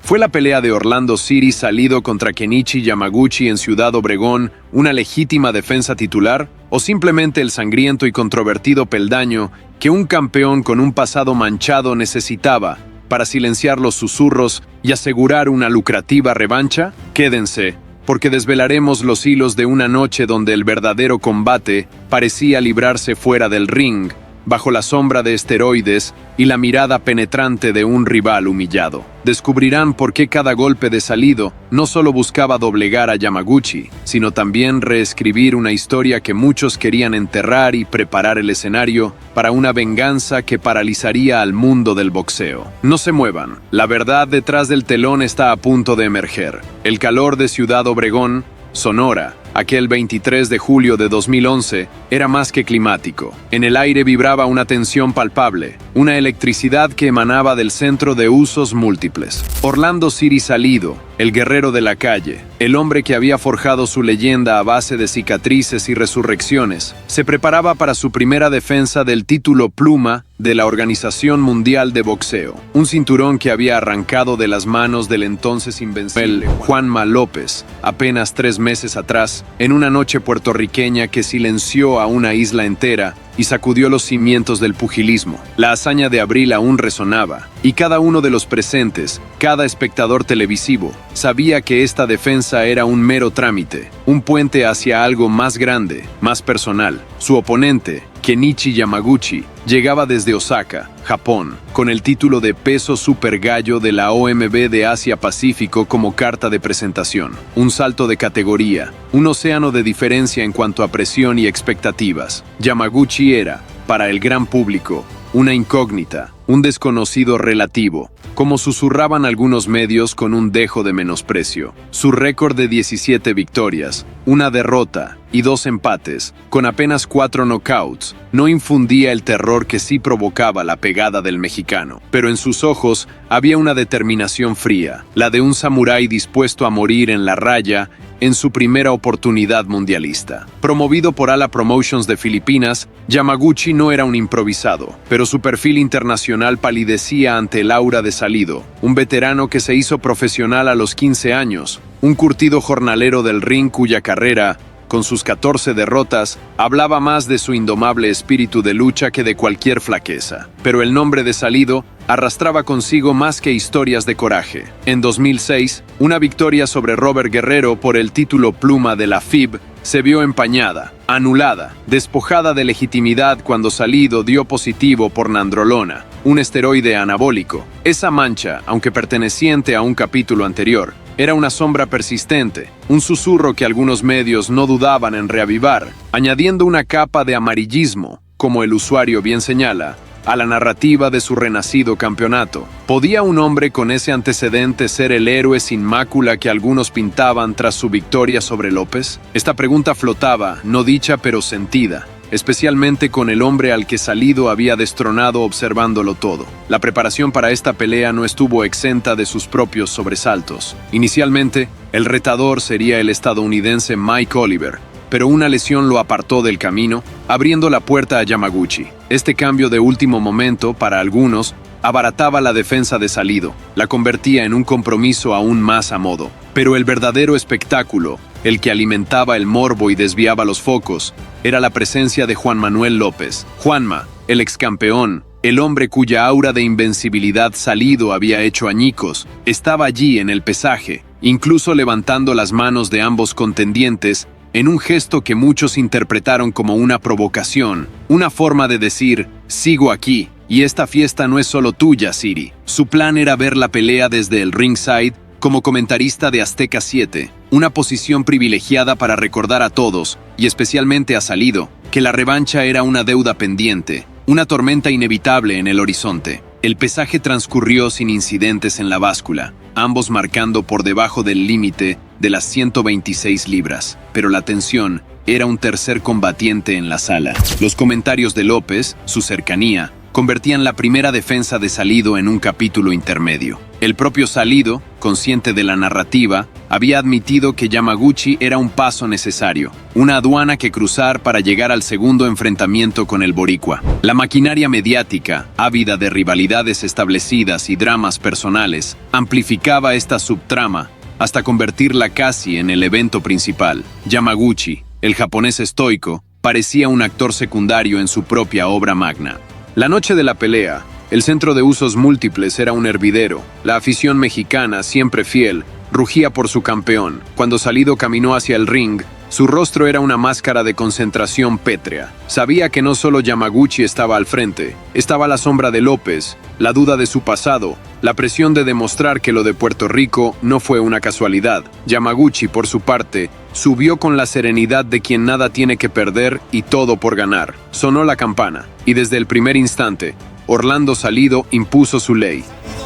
¿Fue la pelea de Orlando City Salido contra Kenichi Yamaguchi en Ciudad Obregón una legítima defensa titular? ¿O simplemente el sangriento y controvertido peldaño que un campeón con un pasado manchado necesitaba para silenciar los susurros y asegurar una lucrativa revancha? Quédense, porque desvelaremos los hilos de una noche donde el verdadero combate parecía librarse fuera del ring, bajo la sombra de esteroides y la mirada penetrante de un rival humillado. Descubrirán por qué cada golpe de Salido no solo buscaba doblegar a Yamaguchi, sino también reescribir una historia que muchos querían enterrar y preparar el escenario para una venganza que paralizaría al mundo del boxeo. No se muevan, la verdad detrás del telón está a punto de emerger. El calor de Ciudad Obregón, Sonora, aquel 23 de julio de 2011, era más que climático. En el aire vibraba una tensión palpable, una electricidad que emanaba del centro de usos múltiples. Orlando City Salido, el guerrero de la calle, el hombre que había forjado su leyenda a base de cicatrices y resurrecciones, se preparaba para su primera defensa del título pluma de la Organización Mundial de Boxeo, un cinturón que había arrancado de las manos del entonces invencible Juanma López, apenas 3 meses atrás, en una noche puertorriqueña que silenció a una isla entera y sacudió los cimientos del pugilismo. La hazaña de abril aún resonaba, y cada uno de los presentes, cada espectador televisivo, sabía que esta defensa era un mero trámite, un puente hacia algo más grande, más personal. Su oponente, Kenichi Yamaguchi, llegaba desde Osaka, Japón, con el título de peso super gallo de la OMB de Asia-Pacífico como carta de presentación. Un salto de categoría, un océano de diferencia en cuanto a presión y expectativas. Yamaguchi era, para el gran público, una incógnita, un desconocido relativo, como susurraban algunos medios con un dejo de menosprecio. Su récord de 17 victorias, una derrota y 2 empates, con apenas 4 knockouts, no infundía el terror que sí provocaba la pegada del mexicano. Pero en sus ojos había una determinación fría, la de un samurái dispuesto a morir en la raya en su primera oportunidad mundialista. Promovido por Ala Promotions de Filipinas, Yamaguchi no era un improvisado, pero su perfil internacional palidecía ante el aura de Salido, un veterano que se hizo profesional a los 15 años, un curtido jornalero del ring cuya carrera, con sus 14 derrotas, hablaba más de su indomable espíritu de lucha que de cualquier flaqueza. Pero el nombre de Salido arrastraba consigo más que historias de coraje. En 2006, una victoria sobre Robert Guerrero por el título pluma de la FIB se vio empañada, anulada, despojada de legitimidad cuando Salido dio positivo por nandrolona, un esteroide anabólico. Esa mancha, aunque perteneciente a un capítulo anterior, era una sombra persistente, un susurro que algunos medios no dudaban en reavivar, añadiendo una capa de amarillismo, como el usuario bien señala, a la narrativa de su renacido campeonato. ¿Podía un hombre con ese antecedente ser el héroe sin mácula que algunos pintaban tras su victoria sobre López? Esta pregunta flotaba, no dicha pero sentida, especialmente con el hombre al que Salido había destronado observándolo todo. La preparación para esta pelea no estuvo exenta de sus propios sobresaltos. Inicialmente, el retador sería el estadounidense Mike Oliver, pero una lesión lo apartó del camino, abriendo la puerta a Yamaguchi. Este cambio de último momento, para algunos, abarataba la defensa de Salido, la convertía en un compromiso aún más a modo. Pero el verdadero espectáculo, el que alimentaba el morbo y desviaba los focos, era la presencia de Juan Manuel López. Juanma, el excampeón, el hombre cuya aura de invencibilidad Salido había hecho añicos, estaba allí en el pesaje, incluso levantando las manos de ambos contendientes, en un gesto que muchos interpretaron como una provocación, una forma de decir, sigo aquí, y esta fiesta no es solo tuya, City. Su plan era ver la pelea desde el ringside como comentarista de Azteca 7, una posición privilegiada para recordar a todos, y especialmente a Salido, que la revancha era una deuda pendiente, una tormenta inevitable en el horizonte. El pesaje transcurrió sin incidentes en la báscula, ambos marcando por debajo del límite de las 126 libras, pero la tensión era un tercer combatiente en la sala. Los comentarios de López, su cercanía, convertían la primera defensa de Salido en un capítulo intermedio. El propio Salido, consciente de la narrativa, Había admitido que Yamaguchi era un paso necesario, una aduana que cruzar para llegar al segundo enfrentamiento con el boricua. La maquinaria mediática, ávida de rivalidades establecidas y dramas personales, amplificaba esta subtrama hasta convertirla casi en el evento principal. Yamaguchi, el japonés estoico, parecía un actor secundario en su propia obra magna. La noche de la pelea, el centro de usos múltiples era un hervidero. La afición mexicana, siempre fiel, rugía por su campeón. Cuando Salido caminó hacia el ring, su rostro era una máscara de concentración pétrea. Sabía que no solo Yamaguchi estaba al frente, estaba la sombra de López, la duda de su pasado, la presión de demostrar que lo de Puerto Rico no fue una casualidad. Yamaguchi, por su parte, subió con la serenidad de quien nada tiene que perder y todo por ganar. Sonó la campana, y desde el primer instante, Orlando Salido impuso su ley.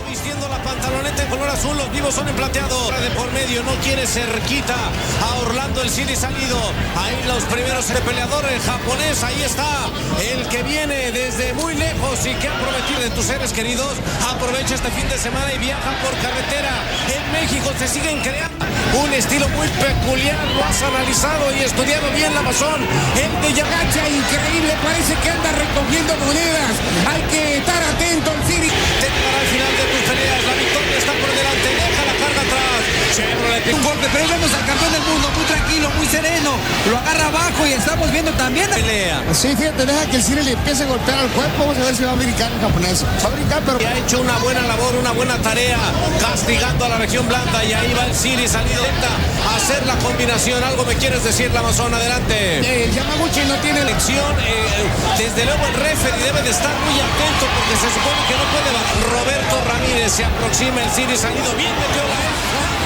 Vistiendo la pantaloneta en color azul, los vivos son en plateado. De por medio, no quiere cerquita a Orlando el Siri Salido. Ahí los primeros de peleador, el japonés, ahí está. El que viene desde muy lejos y que ha prometido de tus seres queridos. Aprovecha este fin de semana y viaja por carretera. En México se siguen creando un estilo muy peculiar. Lo has analizado y estudiado bien, la Amazon. El de Yagacha, increíble, parece que anda recogiendo monedas. Hay que estar atento al Siri. Al final de tus peleas, la victoria está por delante, deja la carga atrás. Chevrolet. Un golpe, pero vemos al campeón del mundo muy tranquilo, muy sereno. Lo agarra abajo y estamos viendo también la pelea. Sí, fíjate, deja que el Siri le empiece a golpear al cuerpo. Vamos a ver si va a brincar en japonés. Va a brincar, pero... Y ha hecho una buena labor, una buena tarea, castigando a la región blanda. Y ahí va el Siri Salido a hacer la combinación. Algo me quieres decir, la Amazon, adelante. Yamaguchi no tiene elección. Desde luego el referee debe de estar muy atento porque se supone que no puede bajar. Roberto Ramírez se aproxima, el Siri Salido bien metió la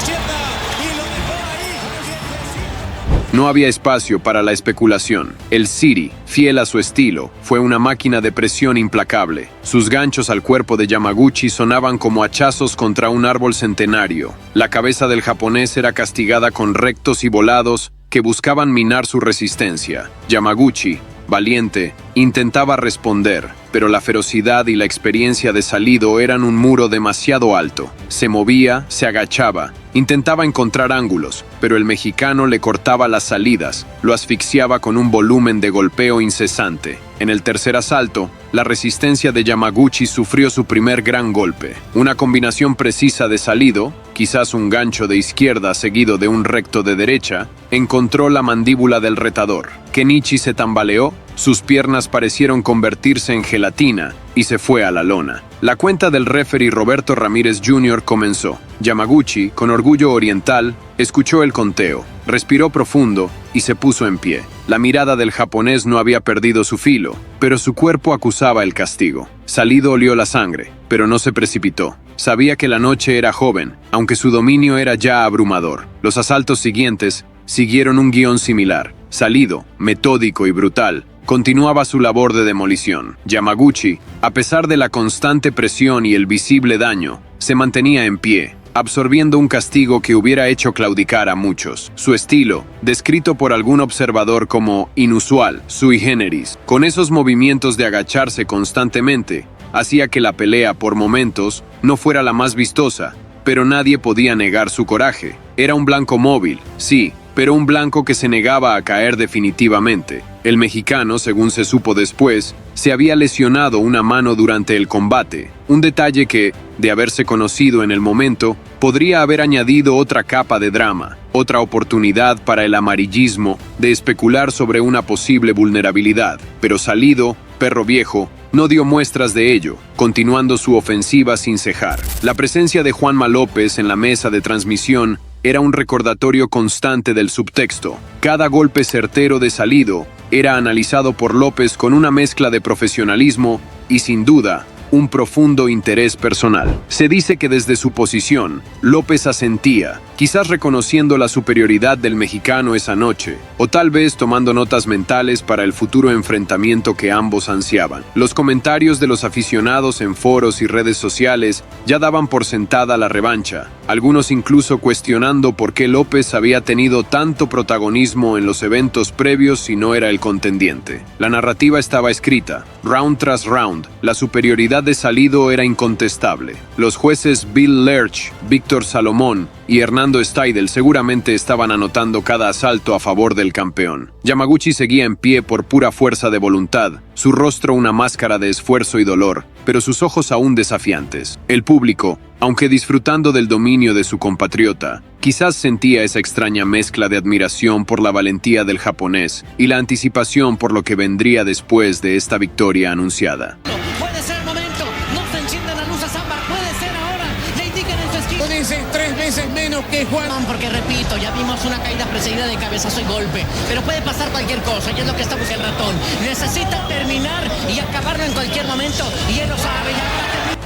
izquierda y lo dejó ahí. No había espacio para la especulación. El Siri, fiel a su estilo, fue una máquina de presión implacable. Sus ganchos al cuerpo de Yamaguchi sonaban como hachazos contra un árbol centenario. La cabeza del japonés era castigada con rectos y volados que buscaban minar su resistencia. Yamaguchi, valiente, intentaba responder, pero la ferocidad y la experiencia de Salido eran un muro demasiado alto. Se movía, se agachaba, intentaba encontrar ángulos, pero el mexicano le cortaba las salidas, lo asfixiaba con un volumen de golpeo incesante. En el tercer asalto, la resistencia de Yamaguchi sufrió su primer gran golpe. Una combinación precisa de Salido, quizás un gancho de izquierda seguido de un recto de derecha, encontró la mandíbula del retador. Kenichi se tambaleó, sus piernas parecieron convertirse en gelatina y se fue a la lona. La cuenta del referee Roberto Ramírez Jr. comenzó. Yamaguchi, con orgullo oriental, escuchó el conteo, respiró profundo y se puso en pie. La mirada del japonés no había perdido su filo, pero su cuerpo acusaba el castigo. Salido olió la sangre, pero no se precipitó. Sabía que la noche era joven, aunque su dominio era ya abrumador. Los asaltos siguientes siguieron un guión similar. Salido, metódico y brutal, continuaba su labor de demolición. Yamaguchi, a pesar de la constante presión y el visible daño, se mantenía en pie, absorbiendo un castigo que hubiera hecho claudicar a muchos. Su estilo, descrito por algún observador como inusual, sui generis, con esos movimientos de agacharse constantemente, hacía que la pelea, por momentos, no fuera la más vistosa, pero nadie podía negar su coraje. Era un blanco móvil, sí, pero un blanco que se negaba a caer definitivamente. El mexicano, según se supo después, se había lesionado una mano durante el combate, un detalle que, de haberse conocido en el momento, podría haber añadido otra capa de drama, otra oportunidad para el amarillismo de especular sobre una posible vulnerabilidad. Pero Salido, perro viejo, no dio muestras de ello, continuando su ofensiva sin cejar. La presencia de Juanma López en la mesa de transmisión era un recordatorio constante del subtexto. Cada golpe certero de Salido era analizado por López con una mezcla de profesionalismo y, sin duda, un profundo interés personal. Se dice que desde su posición, López asentía, quizás reconociendo la superioridad del mexicano esa noche, o tal vez tomando notas mentales para el futuro enfrentamiento que ambos ansiaban. Los comentarios de los aficionados en foros y redes sociales ya daban por sentada la revancha, algunos incluso cuestionando por qué López había tenido tanto protagonismo en los eventos previos si no era el contendiente. La narrativa estaba escrita, round tras round, la superioridad de Salido era incontestable. Los jueces Bill Lerch, Víctor Salomón y Hernando Steidl seguramente estaban anotando cada asalto a favor del campeón. Yamaguchi seguía en pie por pura fuerza de voluntad, su rostro una máscara de esfuerzo y dolor, pero sus ojos aún desafiantes. El público, aunque disfrutando del dominio de su compatriota, quizás sentía esa extraña mezcla de admiración por la valentía del japonés y la anticipación por lo que vendría después de esta victoria anunciada. Puede ser el momento, no se enciende la luz a Zamba, puede ser ahora, le indican en su esquina. Puede ser 3 veces menos que Juan. Porque repito, ya vimos una caída precedida de cabezazo y golpe, pero puede pasar cualquier cosa y es lo que está buscando el ratón. Necesita terminar y acabarlo en cualquier momento y él lo sabe. Ya para terminar.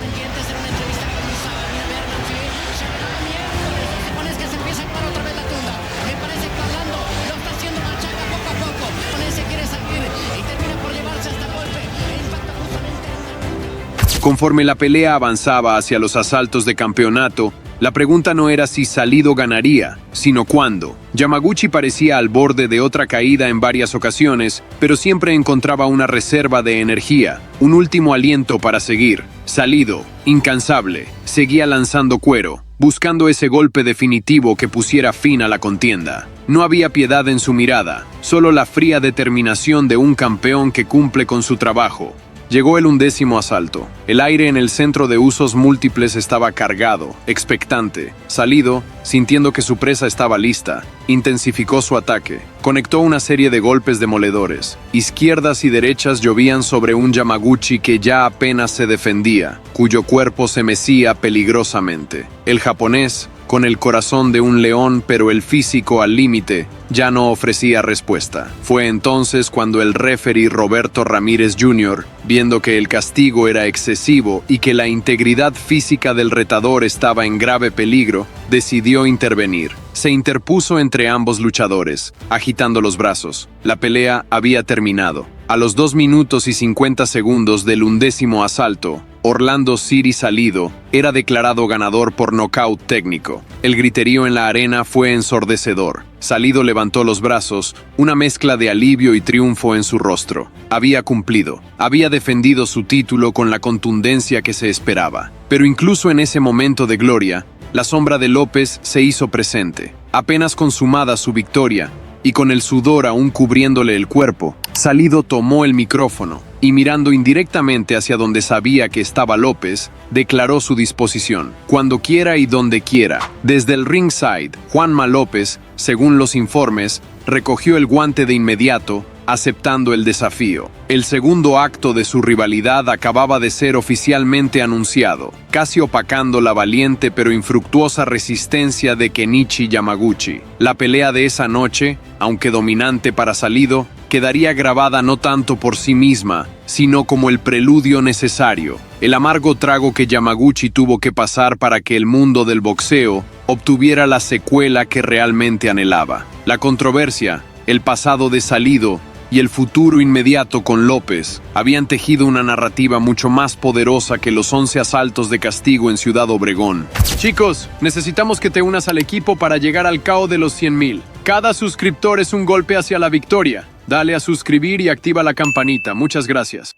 Pendientes en una entrevista con Usabia, Bernard, miércoles, los japoneses que se empieza a parar otra vez la tunda. Me parece que Orlando lo está haciendo machaca poco a poco. Japonese quiere salir y termina por llevarse hasta golpe. E impacta justamente en la... Conforme la pelea avanzaba hacia los asaltos de campeonato, la pregunta no era si Salido ganaría, sino cuándo. Yamaguchi parecía al borde de otra caída en varias ocasiones, pero siempre encontraba una reserva de energía, un último aliento para seguir. Salido, incansable, seguía lanzando cuero, buscando ese golpe definitivo que pusiera fin a la contienda. No había piedad en su mirada, solo la fría determinación de un campeón que cumple con su trabajo. Llegó el 11º asalto. El aire en el centro de usos múltiples estaba cargado, expectante. Salido, sintiendo que su presa estaba lista, intensificó su ataque. Conectó una serie de golpes demoledores. Izquierdas y derechas llovían sobre un Yamaguchi que ya apenas se defendía, cuyo cuerpo se mecía peligrosamente. El japonés, con el corazón de un león pero el físico al límite, ya no ofrecía respuesta. Fue entonces cuando el referee Roberto Ramírez Jr., viendo que el castigo era excesivo y que la integridad física del retador estaba en grave peligro, decidió intervenir. Se interpuso entre ambos luchadores, agitando los brazos. La pelea había terminado. A los 2 minutos y 50 segundos del 11º asalto, Orlando City Salido era declarado ganador por nocaut técnico. El griterío en la arena fue ensordecedor. Salido levantó los brazos, una mezcla de alivio y triunfo en su rostro. Había cumplido, había defendido su título con la contundencia que se esperaba. Pero incluso en ese momento de gloria, la sombra de López se hizo presente. Apenas consumada su victoria, y con el sudor aún cubriéndole el cuerpo, Salido tomó el micrófono y mirando indirectamente hacia donde sabía que estaba López, declaró su disposición, cuando quiera y donde quiera. Desde el ringside, Juanma López, según los informes, recogió el guante de inmediato, aceptando el desafío. El segundo acto de su rivalidad acababa de ser oficialmente anunciado, casi opacando la valiente pero infructuosa resistencia de Kenichi Yamaguchi. La pelea de esa noche, aunque dominante para Salido, quedaría grabada no tanto por sí misma, sino como el preludio necesario, el amargo trago que Yamaguchi tuvo que pasar para que el mundo del boxeo obtuviera la secuela que realmente anhelaba. La controversia, el pasado de Salido y el futuro inmediato con López habían tejido una narrativa mucho más poderosa que los 11 asaltos de castigo en Ciudad Obregón. Chicos, necesitamos que te unas al equipo para llegar al KO de los 100,000. Cada suscriptor es un golpe hacia la victoria. Dale a suscribir y activa la campanita. Muchas gracias.